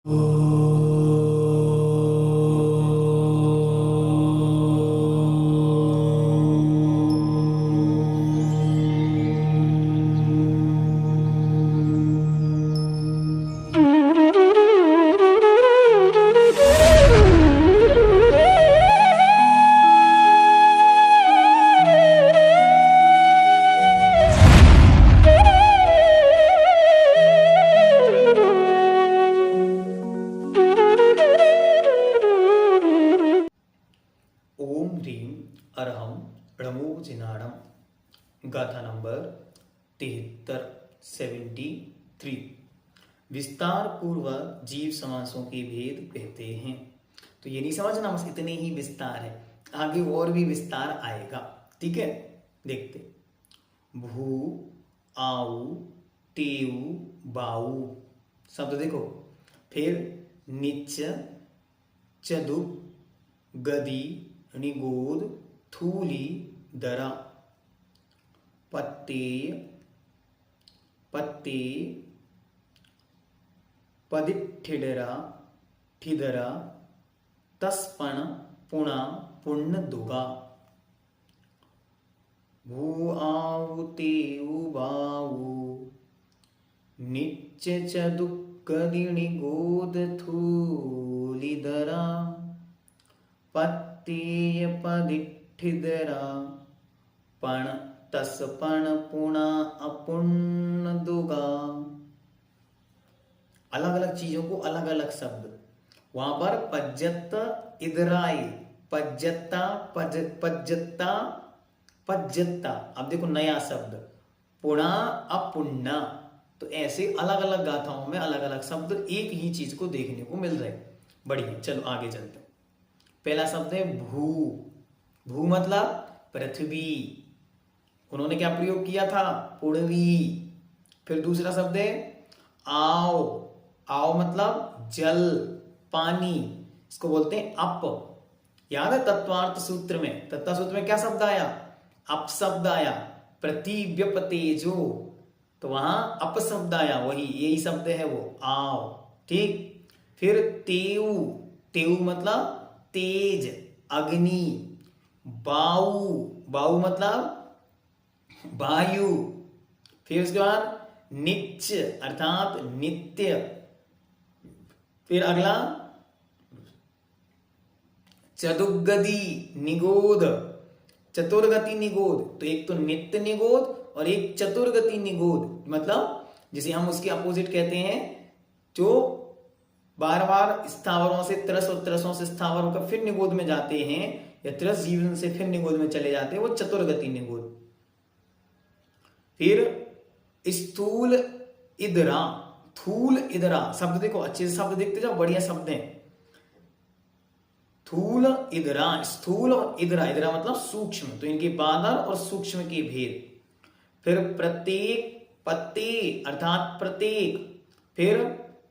ओम ह्रीं अरहम णमो जिनाणम। गाथा नंबर 73 विस्तार पूर्वक जीव समासों के भेद कहते हैं। तो ये नहीं समझना बस इतने ही विस्तार है, आगे और भी विस्तार आएगा। ठीक है, देखते। भू, आऊ, तेऊ, बाऊ शब्द देखो। फिर निच, चदुप, गदी, निगोद, थूली, दरा, पत्तेय, पत्ते, पदिठिडरा, ठिदरा, तस्पण, पुणा, पुण्य, दुगा। भू, आऊ, तेऊ, बाऊ, निच, चदुप, गदी, निगोद, थूली, दरा, पत्तेय, पदिठिदरा, पण, तसपण, पुणा, अपुण्य, दुगा। अलग अलग चीजों को अलग अलग शब्द। वहां पर पज्जत, इदराई, पज्जता, पज्जता, पज्जता। अब देखो नया शब्द पुणा, अपुण्य। तो ऐसे अलग अलग गाथाओं में अलग अलग शब्द एक ही चीज को देखने को मिल रहे। बढ़िया, चलो आगे चलते हैं। पहला शब्द है भू। भू मतलब पृथ्वी। उन्होंने क्या प्रयोग किया था? पुड़वी। फिर दूसरा शब्द है आओ। आओ मतलब जल, पानी। इसको बोलते हैं अप। याद है तत्वार्थ सूत्र में? तत्व सूत्र में क्या शब्द आया? अप शब्द आया। प्रतिव्यपतेजो, तो वहां अप शब्द आया, वही यही शब्द है वो, आओ। ठीक। फिर तेऊ। तेऊ मतलब तेज, अग्नि। बाऊ। बाऊ मतलब वायु। फिर उसके बाद निच अर्थात नित्य। फिर अगला चतुर्गति निगोद। चतुर्गति निगोद, तो एक तो नित्य निगोद और एक चतुर्गति निगोद। मतलब जिसे हम उसके अपोजिट कहते हैं, जो बार बार स्थावरों से त्रस और त्रसों से स्थावरों का फिर निगोद में जाते हैं, या त्रस जीवन से फिर निगोद में चले जाते हैं, वो चतुर्गति निगोद। फिर स्थूल इदरा, थूल इदरा। शब्द देखो, अच्छे से शब्द देखते जाओ, बढ़िया शब्द है। थूल इदरा, स्थूल और इदरा। इदरा मतलब सूक्ष्म, तो इनके बादर और सूक्ष्म के भेद। फिर प्रत्येक, पत्ते अर्थात प्रत्येक। फिर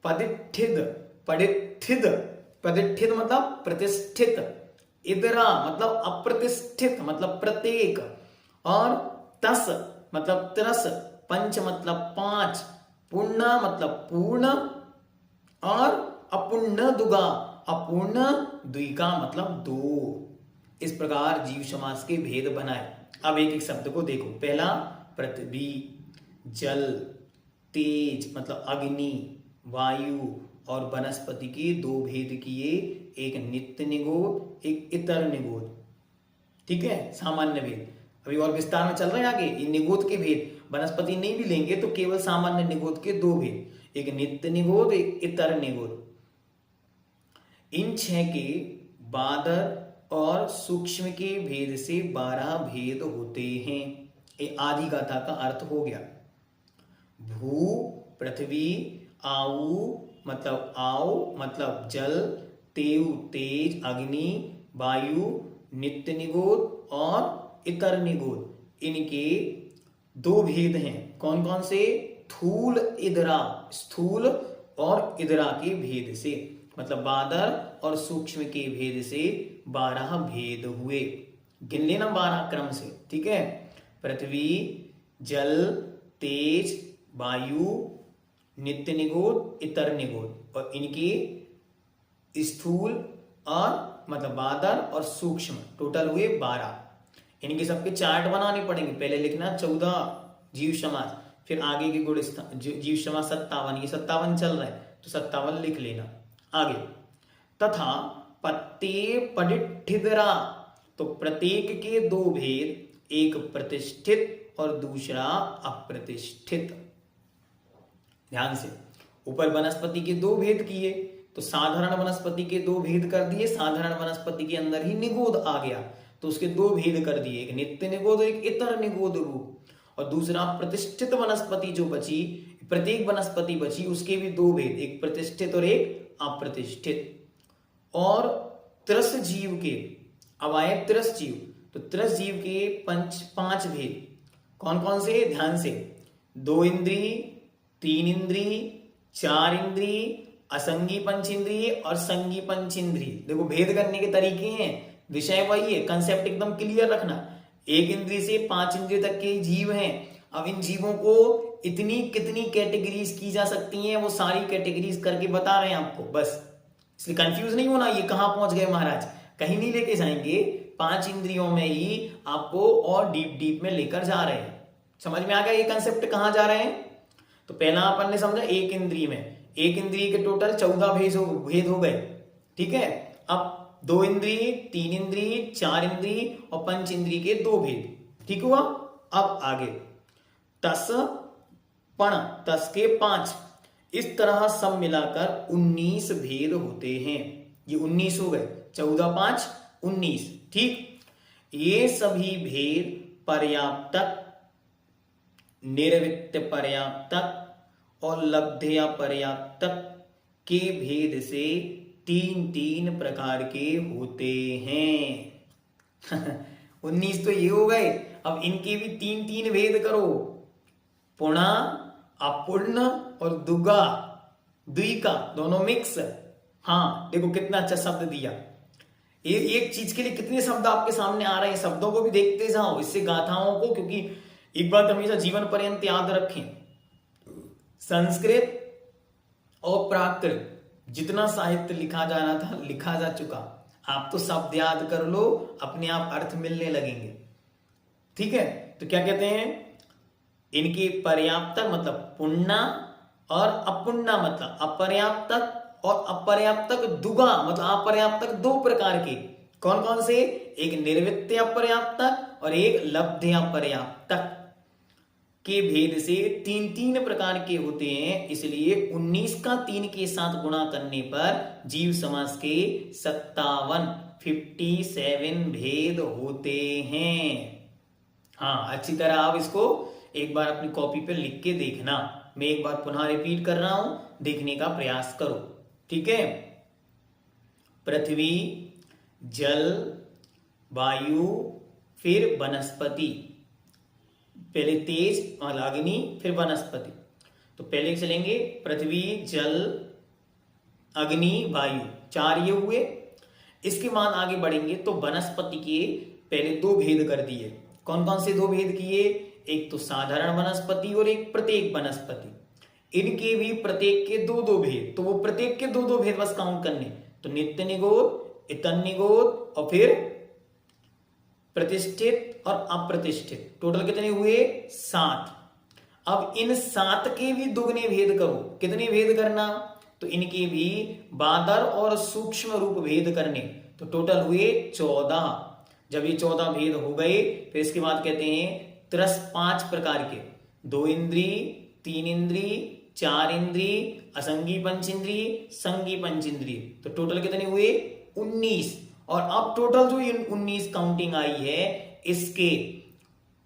पदिठिद, पदिठिद, पदिठिद मतलब प्रतिष्ठित। इदरा मतलब अप्रतिष्ठित, मतलब प्रत्येक। और तस मतलब तरस। पंच मतलब पांच। पुण्य मतलब पूर्ण। और अपुण्य दुगा, अपूर्ण द्विका मतलब दो। इस प्रकार जीव समास के भेद बनाए। अब एक एक शब्द को देखो। पहला पृथ्वी, जल, तेज मतलब अग्नि, वायु और वनस्पति के दो भेद किए, एक नित्य निगोद, एक इतर निगोद। ठीक है, सामान्य भेद। अभी और विस्तार में चल रहे हैं आगे। ये निगोद के भेद वनस्पति नहीं भी लेंगे तो केवल सामान्य निगोद के दो भेद, एक नित्य निगोद, एक इतर निगोद। इन 6 के बादर और सूक्ष्म के भेद से 12 भेद होते हैं। ये आदि गाथा का अर्थ हो गया। भू पृथ्वी, आऊ मतलब आओ मतलब जल, तेऊ तेज अग्नि, वायु नित्य निगोद और इतर निगोद। इनके दो भेद हैं। कौन कौन से? थूल इदरा, स्थूल और इदरा के भेद से, मतलब बादर और सूक्ष्म के भेद से 12 भेद हुए। गिन लेना 12 क्रम से। ठीक है, पृथ्वी, जल, तेज, वायु, नित्य निगोद, इतर निगोद। और इनके स्थूल और मतलब बादर और सूक्ष्म टोटल हुए 12। इनके सबके चार्ट बनाने पड़ेंगे। पहले लिखना 14 जीव समास, फिर आगे के गुण जीव समास 57, ये 57 चल रहा है तो 57 लिख लेना। आगे तथा पत्ते पडिठिदरा, तो प्रत्येक के दो भेद, एक प्रतिष्ठित और दूसरा अप्रतिष्ठित। ध्यान से, ऊपर वनस्पति के दो भेद किए तो साधारण वनस्पति के दो भेद कर दिए, साधारण वनस्पति के अंदर ही निगोद आ गया तो उसके दो भेद कर दिए, एक नित्य निगोद और एक इतर निगोद रूप। और दूसरा प्रतिष्ठित वनस्पति जो बची, प्रत्येक वनस्पति बची उसके भी दो भेद, एक प्रतिष्ठित और एक अप्रतिष्ठित। और त्रस जीव के, अब आए त्रस जीव, तो त्रस जीव के पांच भेद कौन कौन से, ध्यान से, 2 इंद्री, 3 इंद्री, 4 इंद्री, असंगी पंचेंद्रिय और संगी पंचेंद्रिय। देखो भेद करने के तरीके हैं, विषय वही है, कंसेप्ट एकदम क्लियर रखना। 1 इंद्री से 5 इंद्रिय तक के जीव हैं। अब इन जीवों को इतनी कितनी कैटेगरीज की जा सकती हैं, वो सारी कैटेगरीज करके बता रहे हैं आपको, बस इसलिए कंफ्यूज नहीं होना ये कहां पहुंच गए महाराज, कहीं नहीं लेके जाएंगे, 5 इंद्रियों में ही आपको और डीप डीप में लेकर जा रहे हैं। समझ में आ गया ये कंसेप्ट कहां जा रहे हैं। तो पहला अपन ने समझा 1 इंद्रिय में, 1 इंद्रिय के टोटल 14 भेद हो गए, ठीक है। अब 2 इंद्रिय, 3 इंद्रिय, 4 इंद्रिय और पंच इंद्रिय के 2 भेद, ठीक हुआ। अब आगे तस पण, तस के 5, इस तरह सब मिलाकर 19 भेद होते हैं। ये 19 हो गए, 14 5 19, ठीक। ये सभी भेद पर्याप्तक, निर्वित्त पर्याप्तक और लब्धया पर्याप्तक के भेद से 3 प्रकार के होते हैं। 19 तो ये हो गए, अब इनके भी 3 भेद करो, पुणा, अपूर्ण और दुगा, द्विका, दोनों मिक्स। हाँ देखो कितना अच्छा शब्द दिया, एक चीज के लिए कितने शब्द आपके सामने आ रहे हैं, शब्दों को भी देखते जाओ, इससे गाथाओं को, क्योंकि एक बात हमेशा जीवन पर्यंत याद रखें, संस्कृत और प्राकृत जितना साहित्य लिखा जाना था लिखा जा चुका, आप तो शब्द याद कर लो, अपने आप अर्थ मिलने लगेंगे, ठीक है। तो क्या कहते हैं, इनके पर्याप्तक मतलब पुण्य और अपुण्य मतलब अपर्याप्तक, और अपर्याप्तक दुगा मतलब अपर्याप्तक 2 प्रकार के, कौन कौन से, एक निर्वित्त अपर्याप्तक और एक लब्ध अपर्याप्तक के भेद से 3 प्रकार के होते हैं। इसलिए 19 का 3 के साथ गुणा करने पर जीव समास के 57 भेद होते हैं। हाँ अच्छी तरह आप इसको एक बार अपनी कॉपी पे लिख के देखना, मैं एक बार पुनः रिपीट कर रहा हूं, देखने का प्रयास करो, ठीक है। पृथ्वी, जल, वायु, फिर वनस्पति, पहले तेज और अग्नि, फिर वनस्पति। तो पहले चलेंगे पृथ्वी, जल, अग्नि, वायु, 4 ये हुए। इसके बाद आगे बढ़ेंगे तो वनस्पति के पहले 2 भेद कर दिए। कौन कौन से 2 भेद किए, एक तो साधारण वनस्पति और एक प्रत्येक वनस्पति। इनके भी प्रत्येक के 2 भेद, तो वो प्रत्येक के 2 भेद बस काउंट करने, तो नित्य निगोद, इतर निगोद और फिर प्रतिष्ठित और अप्रतिष्ठित, टोटल कितने हुए 7। अब इन 7 के भी दुगने भेद करो, कितने भेद करना, तो इनके भी बादर और सूक्ष्म रूप भेद करने, तो टोटल हुए 14। जब ये 14 भेद हो गए फिर इसके बाद कहते हैं त्रस 5 प्रकार के, 2 इंद्री, 3 इंद्री, 4 इंद्री, असंगी पंचेंद्री, संगी पंचेंद्री, तो टोटल कितने हुए 19। और अब टोटल जो 19 काउंटिंग आई है, इसके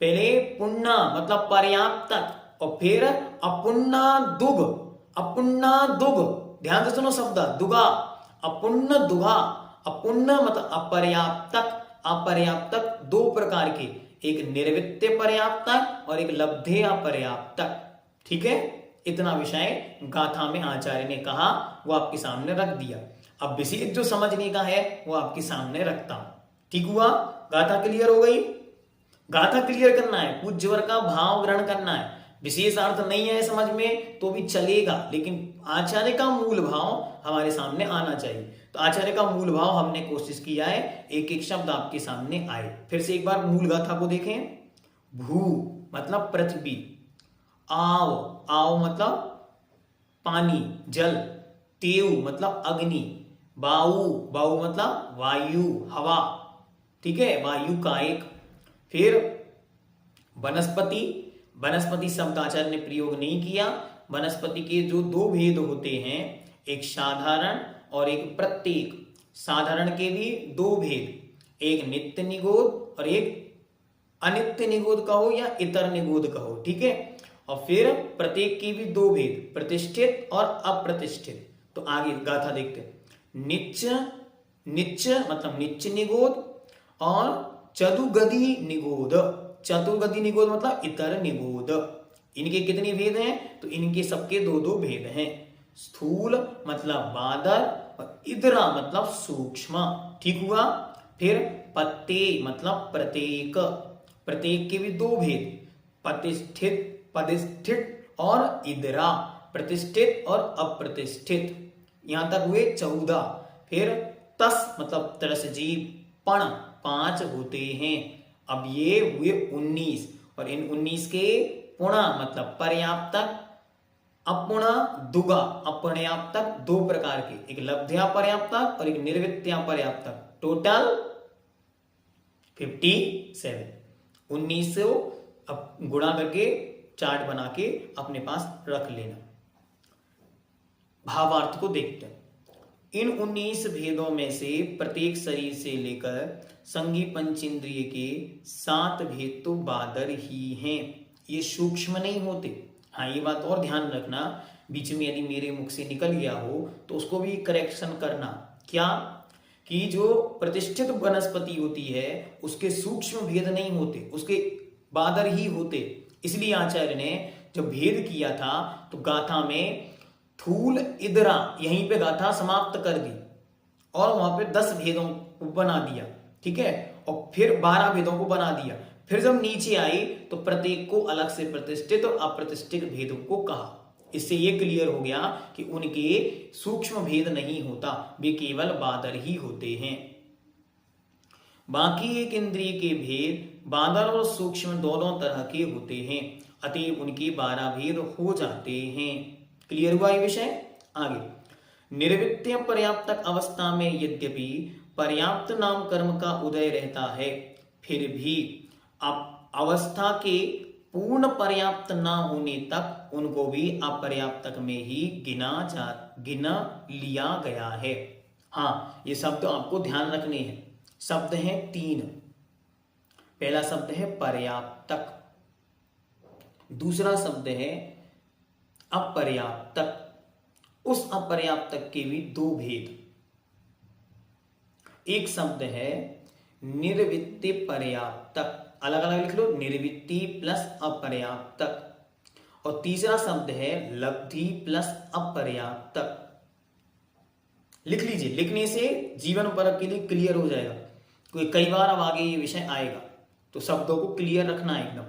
पहले पुण्य मतलब पर्याप्तक और फिर अपुण्य दुग, अपुण्य दुग, ध्यान से सुनो शब्द, दुगा, अपुण्य दुगा, अपुण्य मतलब अपर्याप्तक, अपर्याप्तक 2 प्रकार के, एक निर्वित्त पर्याप्तक और एक लब्धे अपर्याप्तक, ठीक है। इतना विषय गाथा में आचार्य ने कहा, वो आपके सामने रख दिया। अब विशेष जो समझने का है वो आपके सामने रखता हूं, ठीक हुआ। गाथा क्लियर हो गई, गाथा क्लियर करना है, पूज्य वर्ग का भाव ग्रहण करना है, विशेष अर्थ नहीं है समझ में तो भी चलेगा, लेकिन आचार्य का मूल भाव हमारे सामने आना चाहिए। तो आचार्य का मूल भाव हमने कोशिश किया है, एक एक शब्द आपके सामने आए। फिर से एक बार मूल गाथा को देखें। भू मतलब पृथ्वी, आव आव मतलब पानी जल, तेव मतलब अग्नि, बाऊ बाऊ मतलब वायु हवा, ठीक है, वायु का एक। फिर वनस्पति, वनस्पति शब्द आचार्य ने प्रयोग नहीं किया। वनस्पति के जो दो भेद होते हैं, एक साधारण और एक प्रत्येक। साधारण के भी दो भेद, एक नित्य निगोद और एक अनित्य निगोद कहो या इतर निगोद कहो, ठीक है। और फिर प्रत्येक की भी दो भेद, प्रतिष्ठित और अप्रतिष्ठित। तो आगे गाथा देखते हैं। निच्च निच्च मतलब निच्च निगोद और चतुर्गदी निगोद। चतुर्गदी निगोद मतलब इतर निगोद। इनके कितने भेद हैं? तो इनके सबके दो दो भेद हैं। स्थूल मतलब बादल और इद्रा मतलब सूक्ष्म, ठीक हुआ। फिर पत्ते मतलब प्रत्येक, प्रत्येक के भी दो भेद, प्रतिष्ठित प्रतिष्ठित और इद्रा, प्रतिष्ठित और अप्रतिष्ठित। यहां तक हुए 14। फिर तस मतलब तरसजीव, पण 5 होते हैं। अब ये हुए 19 और इन 19 के पुणा मतलब पर्याप्तक, अपुणा दुगा अपर्याप्तक, दो प्रकार के, एक लब्ध्या पर्याप्तक और एक निर्वित्या पर्याप्तक। टोटल 57। 19 से अब गुणा करके चार्ट बना के अपने पास रख लेना। भावार्थ को देखते हैं। इन 19 भेदों में से प्रत्येक शरीर से लेकर संगी पंचेंद्रिय के 7 भेद तो बादर ही हैं, ये सूक्ष्म नहीं होते। हाँ, ये बात और ध्यान रखना, बीच में यदि मेरे मुख से निकल गया हो तो उसको भी करेक्शन करना। क्या कि जो प्रतिष्ठित वनस्पति होती है उसके सूक्ष्म भेद नहीं होते, उसके बादर ही होते। इसलिए आचार्य ने जब भेद किया था तो गाथा में थूल इदरा यहीं पे गाथा समाप्त कर दी और वहां पे 10 भेदों को बना दिया, ठीक है, और फिर 12 भेदों को बना दिया। फिर जब नीचे आई तो प्रत्येक को अलग से प्रतिष्ठित और अप्रतिष्ठित भेदों को कहा। इससे ये क्लियर हो गया कि उनके सूक्ष्म भेद नहीं होता, वे केवल बादर ही होते हैं। बाकी एक इंद्रिय के भेद बादर और सूक्ष्म दोनों तरह के होते हैं, अतएव उनके 12 भेद हो जाते हैं। क्लियर हुआ ये विषय। आगे निर्वित्य पर्याप्तक अवस्था में यद्यपि पर्याप्त नाम कर्म का उदय रहता है, फिर भी अवस्था के पूर्ण पर्याप्त ना होने तक उनको भी अपर्याप्तक में ही गिना लिया गया है। हाँ, ये शब्द आपको ध्यान रखने हैं। शब्द हैं 3। पहला शब्द है पर्याप्तक, दूसरा शब्द है अपर्याप्तक। उस अपर्याप्तक के भी 2 भेद, एक शब्द है निर्वित्ति पर्याप्तक, अलग अलग लिख लो, निर्वित्ति प्लस अपर्याप्तक, और तीसरा शब्द है लब्धि प्लस अपर्याप्तक। लिख लीजिए, लिखने से जीवन परक के लिए क्लियर हो जाएगा, क्योंकि कई बार अब आगे ये विषय आएगा, तो शब्दों को क्लियर रखना है एकदम।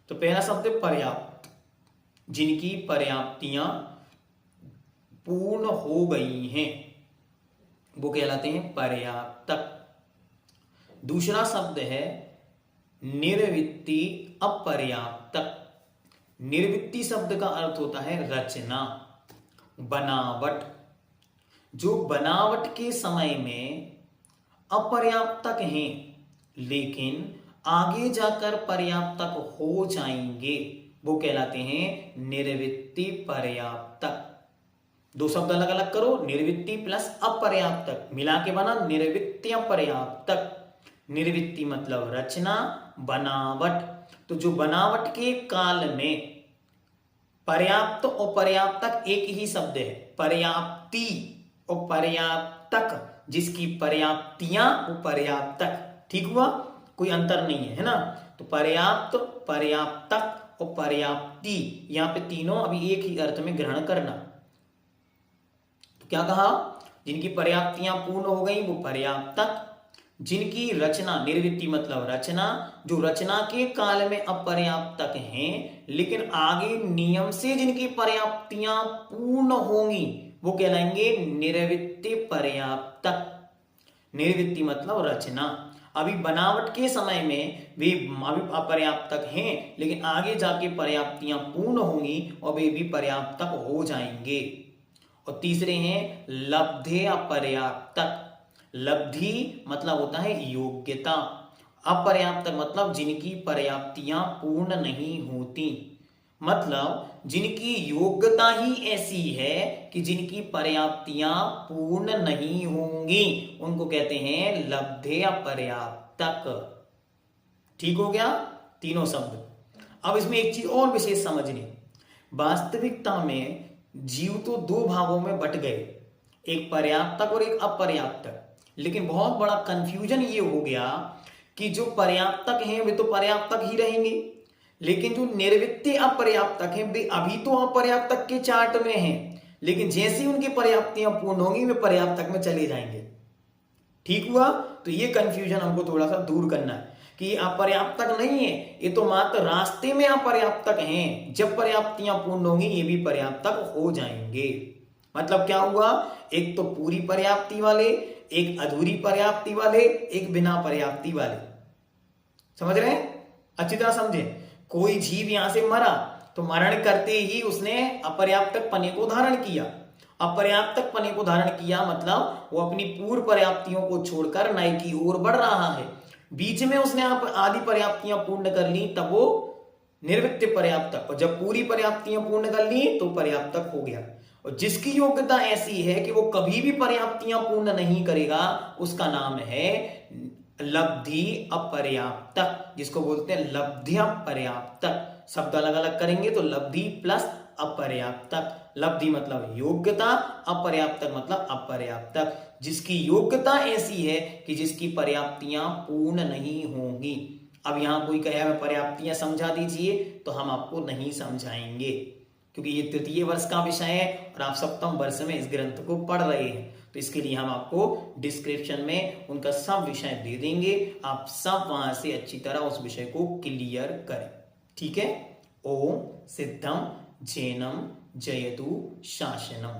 तो पहला शब्द है पर्याप्त, जिनकी पर्याप्तियां पूर्ण हो गई हैं वो कहलाते हैं पर्याप्तक। दूसरा शब्द है निर्वित्ति अपर्याप्तक। निर्वित्ति शब्द का अर्थ होता है रचना, बनावट। जो बनावट के समय में अपर्याप्तक हैं लेकिन आगे जाकर पर्याप्तक हो जाएंगे, वो कहलाते हैं निर्वित्ति पर्याप्तक। 2 शब्द अलग अलग करो, निर्वित्ति प्लस अपर्याप्तक मिला के बना निर्वित्ति पर्याप्तक। निर्वित्ति मतलब रचना, बनावट। तो जो बनावट के काल में पर्याप्त और पर्याप्तक एक ही शब्द है, पर्याप्ति और पर्याप्तक, जिसकी पर्याप्तियां वो पर्याप्तक, ठीक हुआ, कोई अंतर नहीं है ना। तो पर्याप्त, पर्याप्तक और पर्याप्ति, यहां पे तीनों अभी एक ही अर्थ में ग्रहण करना। तो क्या कहा? जिनकी पर्याप्तियां पूर्ण हो गई वो पर्याप्तक, जिनकी रचना, निर्वृत्ति मतलब रचना, जो रचना के काल में अपर्याप्तक हैं लेकिन आगे नियम से जिनकी पर्याप्तियां पूर्ण होंगी वो कहलाएंगे निर्वृत्ति पर्याप्तक। निर्वृत्ति मतलब रचना, अभी बनावट के समय में वे अभी अपर्याप्तक हैं लेकिन आगे जाके पर्याप्तियां पूर्ण होंगी और वे भी पर्याप्तक हो जाएंगे। और तीसरे हैं लब्धे अपर्याप्तक। लब्धि मतलब होता है योग्यता, अपर्याप्तक मतलब जिनकी पर्याप्तियां पूर्ण नहीं होती, मतलब जिनकी योग्यता ही ऐसी है कि जिनकी पर्याप्तियां पूर्ण नहीं होंगी उनको कहते हैं लब्धे अपर्याप्तक। ठीक हो गया तीनों शब्द। अब इसमें एक चीज और विशेष समझनी, वास्तविकता में जीव तो दो भागों में बट गए, एक पर्याप्तक और एक अपर्याप्तक, लेकिन बहुत बड़ा कंफ्यूजन ये हो गया कि जो पर्याप्तक हैं वे तो पर्याप्तक ही रहेंगे, लेकिन जो निर्वृत्ति अपर्याप्तक हैं वे अभी तो अपर्याप्तक के चार्ट में हैं, लेकिन जैसे ही उनकी पर्याप्तियां पूर्ण होंगी वे पर्याप्तक में चले जाएंगे। ठीक हुआ? तो ये कंफ्यूजन हमको थोड़ा सा दूर करना है कि ये अपर्याप्तक नहीं है, ये तो मात्र रास्ते में अपर्याप्तक हैं, जब पर्याप्तियां पूर्ण होंगी ये भी पर्याप्तक हो जाएंगे। मतलब क्या हुआ, एक तो पूरी पर्याप्ति वाले, एक अधूरी पर्याप्ति वाले, एक बिना पर्याप्ति वाले। समझ रहे हैं? अच्छी तरह समझे। कोई जीव यहां से मरा तो मरण करते ही उसने अपर्याप्तक पने को धारण किया। अपर्याप्तक पने को धारण किया मतलब वो अपनी पूर्व पर्याप्तियों को छोड़कर नए की ओर बढ़ रहा है। बीच में उसने आदि पर्याप्तियां पूर्ण कर ली तब वो निर्वृत्ति पर्याप्तक, और जब पूरी पर्याप्तियां पूर्ण कर ली तो पर्याप्तक हो गया। और जिसकी योग्यता ऐसी है कि वो कभी भी पर्याप्तियां पूर्ण नहीं करेगा उसका नाम है लब्धि अपर्याप्तक, जिसको बोलते हैं लब्धि अपर्याप्तक। शब्द अलग अलग करेंगे तो लब्धि प्लस अपर्याप्तक। लब्धि मतलब योग्यता, अपर्याप्तक मतलब अपर्याप्तक, जिसकी योग्यता ऐसी है कि जिसकी पर्याप्तियां पूर्ण नहीं होंगी। अब यहां कोई कहे हमें पर्याप्तियां समझा दीजिए तो हम आपको नहीं समझाएंगे, क्योंकि ये तृतीय वर्ष का विषय है और आप सप्तम वर्ष में इस ग्रंथ को पढ़ रहे हैं। तो इसके लिए हम आपको डिस्क्रिप्शन में उनका सब विषय दे देंगे, आप सब वहां से अच्छी तरह उस विषय को क्लियर करें। ठीक है? ओम सिद्धम जैनम जयतु शासनम।